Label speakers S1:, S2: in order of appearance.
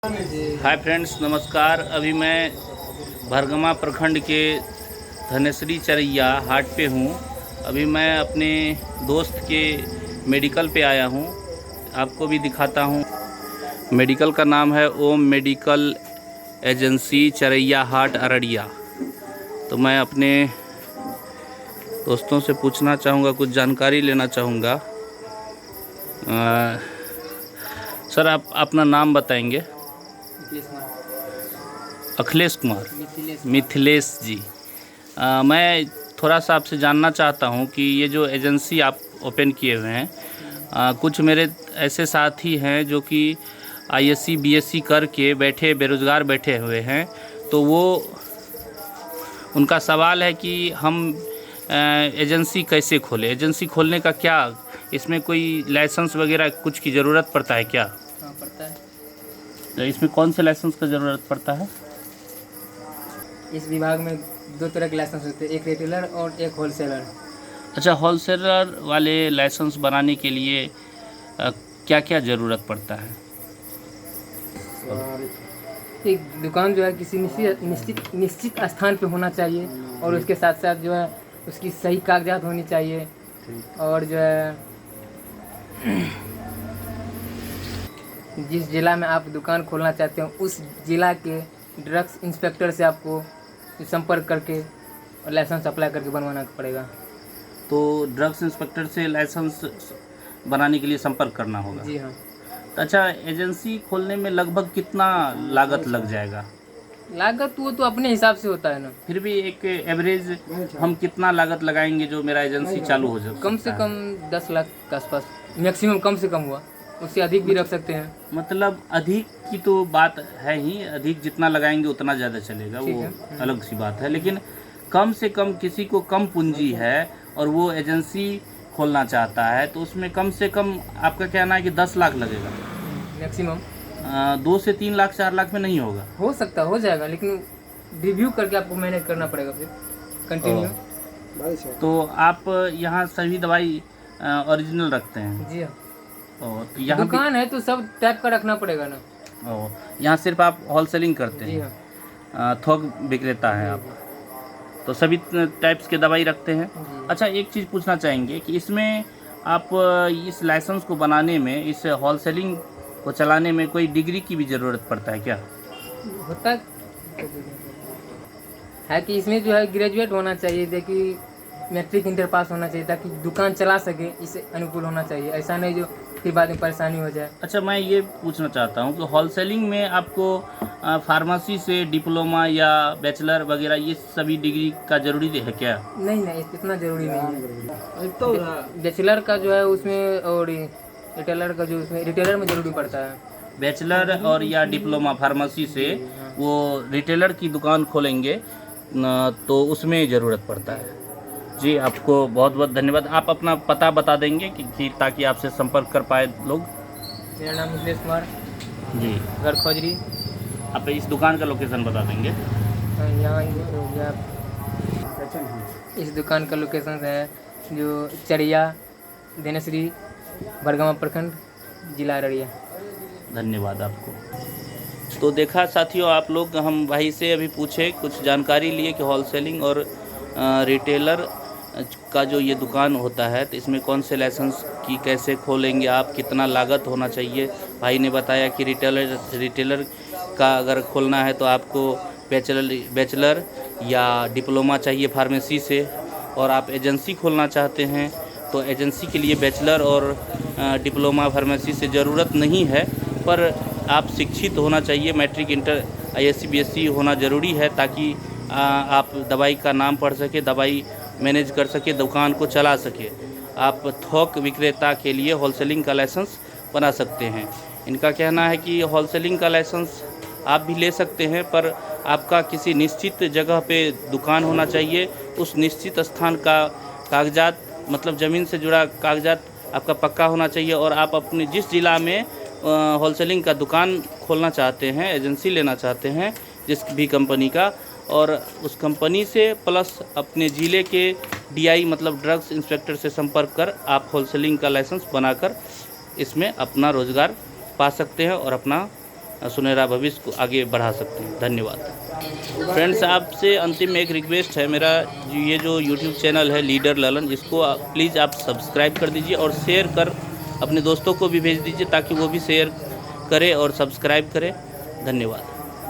S1: Hi friends, नमस्कार। अभी मैं भरगमा प्रखंड के धनेश्वरी चरैया हाट पे हूँ। अभी मैं अपने दोस्त के मेडिकल पे आया हूँ, आपको भी दिखाता हूँ। मेडिकल का नाम है ओम मेडिकल एजेंसी चरैया हाट अररिया। तो मैं अपने दोस्तों से पूछना चाहूँगा, कुछ जानकारी लेना चाहूँगा। सर, आप अपना नाम बताएंगे? अखिलेश कुमार, मिथिलेश जी। मैं थोड़ा सा आपसे जानना चाहता हूँ कि ये जो एजेंसी आप ओपन किए हुए हैं, कुछ मेरे ऐसे साथी हैं जो कि आईएससी बीएससी करके बैठे बेरोज़गार बैठे हुए हैं। तो वो उनका सवाल है कि हम एजेंसी कैसे खोलें। एजेंसी खोलने का क्या, इसमें कोई लाइसेंस वगैरह कुछ की ज़रूरत पड़ता है क्या?
S2: हाँ, पड़ता है।
S1: तो इसमें कौन से लाइसेंस का ज़रूरत पड़ता है?
S2: इस विभाग में दो तरह के लाइसेंस होते हैं, एक रिटेलर और एक होलसेलर।
S1: अच्छा, होलसेलर वाले लाइसेंस बनाने के लिए क्या क्या ज़रूरत पड़ता है?
S2: एक दुकान जो है किसी निश्चित स्थान पे होना चाहिए, और उसके साथ साथ जो है उसकी सही कागजात होनी चाहिए, और जो है जिस जिला में आप दुकान खोलना चाहते हो उस जिला के ड्रग्स इंस्पेक्टर से आपको संपर्क करके लाइसेंस अप्लाई करके बनवाना पड़ेगा।
S1: तो ड्रग्स इंस्पेक्टर से लाइसेंस बनाने के लिए संपर्क करना होगा?
S2: जी हाँ।
S1: तो अच्छा, एजेंसी खोलने में लगभग कितना लागत लग जाएगा?
S2: लागत वो तो अपने हिसाब से होता है ना।
S1: फिर भी एक एवरेज हम कितना लागत लगाएंगे जो मेरा एजेंसी चालू हो जाए?
S2: कम से कम 10 लाख के आसपास, मैक्सिमम। कम से कम हुआ, उससे अधिक भी रख सकते हैं।
S1: मतलब अधिक की तो बात है ही, अधिक जितना लगाएंगे उतना ज़्यादा चलेगा, वो अलग सी बात है। लेकिन कम से कम किसी को कम पूंजी है और वो एजेंसी खोलना चाहता है, तो उसमें कम से कम आपका कहना है कि 10 लाख लगेगा
S2: मैक्सिमम।
S1: 2 से 3 लाख 4 लाख में नहीं होगा?
S2: हो सकता, हो जाएगा, लेकिन रिव्यू करके आपको मैनेज करना पड़ेगा फिर कंटिन्यू।
S1: तो आप यहाँ सभी दवाई ओरिजिनल रखते हैं?
S2: जी हाँ।
S1: तो यहाँ
S2: दुकान है तो सब टाइप का रखना पड़ेगा ना।
S1: यहाँ सिर्फ आप होलसेलिंग करते हैं?
S2: जी हाँ।
S1: थोक विक्रेता हैं आप, तो सभी टाइप्स के दवाई रखते हैं। अच्छा, एक चीज़ पूछना चाहेंगे कि इसमें आप इस लाइसेंस को बनाने में, इस होलसेलिंग को चलाने में कोई डिग्री की भी ज़रूरत पड़ता है क्या?
S2: होता है कि इसमें जो है ग्रेजुएट होना चाहिए, देखिए मैट्रिक इंटर पास होना चाहिए, ताकि दुकान चला सके। इससे अनुकूल होना चाहिए, ऐसा नहीं जो फिर बाद में परेशानी हो जाए।
S1: अच्छा, मैं ये पूछना चाहता हूँ कि होलसेलिंग में आपको फार्मेसी से डिप्लोमा या बैचलर वगैरह ये सभी डिग्री का ज़रूरी है क्या?
S2: नहीं, इतना ज़रूरी नहीं है। तो बैचलर का जो है उसमें, और रिटेलर का जो उसमें, रिटेलर में ज़रूरी पड़ता है।
S1: बैचलर और या डिप्लोमा फार्मेसी से वो रिटेलर की दुकान खोलेंगे तो उसमें ज़रूरत पड़ता है। जी, आपको बहुत बहुत धन्यवाद। आप अपना पता बता देंगे कि ताकि आपसे संपर्क कर पाए लोग?
S2: मेरा नाम मिथिलेश कुमार
S1: जी,
S2: घर खोजरी।
S1: आप इस दुकान का लोकेशन बता देंगे?
S2: यहाँ हो गया, इस दुकान का लोकेशन है जो चरैया धनेश्वरी भरगमा प्रखंड जिला अररिया।
S1: धन्यवाद आपको। तो देखा साथियों, आप लोग, हम भाई से अभी पूछे, कुछ जानकारी लिए कि होलसेलिंग और रिटेलर का जो ये दुकान होता है, तो इसमें कौन से लाइसेंस की कैसे खोलेंगे आप, कितना लागत होना चाहिए। भाई ने बताया कि रिटेलर का अगर खोलना है तो आपको बैचलर या डिप्लोमा चाहिए फार्मेसी से, और आप एजेंसी खोलना चाहते हैं तो एजेंसी के लिए बैचलर और डिप्लोमा फार्मेसी से ज़रूरत नहीं है, पर आप शिक्षित होना चाहिए, मैट्रिक इंटर आईएससी बीएससी होना ज़रूरी है, ताकि आप दवाई का नाम पढ़ सके, दवाई मैनेज कर सके, दुकान को चला सके। आप थोक विक्रेता के लिए होलसेलिंग का लाइसेंस बना सकते हैं। इनका कहना है कि होलसेलिंग का लाइसेंस आप भी ले सकते हैं, पर आपका किसी निश्चित जगह पे दुकान होना चाहिए। उस निश्चित स्थान का कागजात, मतलब ज़मीन से जुड़ा कागजात आपका पक्का होना चाहिए, और आप अपने जिस ज़िला में होलसेलिंग का दुकान खोलना चाहते हैं, एजेंसी लेना चाहते हैं जिस भी कंपनी का, और उस कंपनी से प्लस अपने ज़िले के डीआई मतलब ड्रग्स इंस्पेक्टर से संपर्क कर आप होलसेलिंग का लाइसेंस बनाकर इसमें अपना रोज़गार पा सकते हैं और अपना सुनहरा भविष्य को आगे बढ़ा सकते हैं। धन्यवाद। फ्रेंड्स, आपसे अंतिम एक रिक्वेस्ट है मेरा, ये जो यूट्यूब चैनल है लीडर ललन, इसको प्लीज़ आप सब्सक्राइब कर दीजिए और शेयर कर अपने दोस्तों को भी भेज दीजिए ताकि वो भी शेयर करें और सब्सक्राइब करें। धन्यवाद।